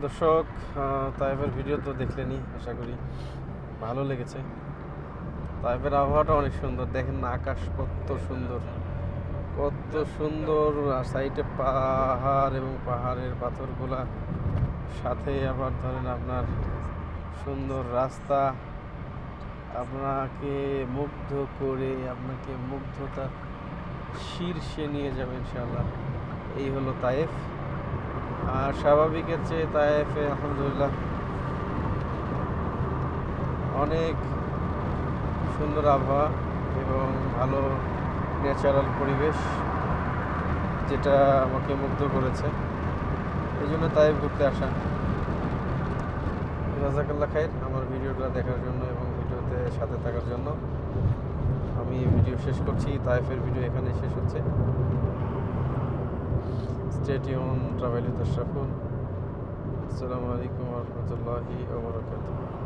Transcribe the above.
দর্শক, তাইফের ভিডিও তো দেখলেনই, আশা করি ভালো লেগেছে। তাইফের আবহাওয়াটা অনেক সুন্দর, দেখেন না আকাশ কত সুন্দর, কত সুন্দর। সাইডে পাহাড় এবং পাহাড়ের পাথরগুলা, সাথে আবার ধরেন আপনার সুন্দর রাস্তা, আপনাকে মুগ্ধ করে, আপনাকে মুগ্ধতার শীর্ষে নিয়ে যাবে ইনশাআল্লাহ। এই হলো তাইফ। আর স্বাভাবিকের চেয়ে তাইফে আলহামদুলিল্লাহ অনেক সুন্দর আবহাওয়া এবং ভালো ন্যাচারাল পরিবেশ, যেটা আমাকে মুগ্ধ করেছে। এই জন্য তাইফ ঘুরতে আসা। জাযাকাল্লাহ খাইর আমার ভিডিওটা দেখার জন্য এবং ভিডিওতে সাথে থাকার জন্য। আমি ভিডিও শেষ করছি, তাইফের ভিডিও এখানে শেষ হচ্ছে। Stay tuned, travel with Ashraful. Assalamu alaikum wa rahmatullahi wa barakatuh.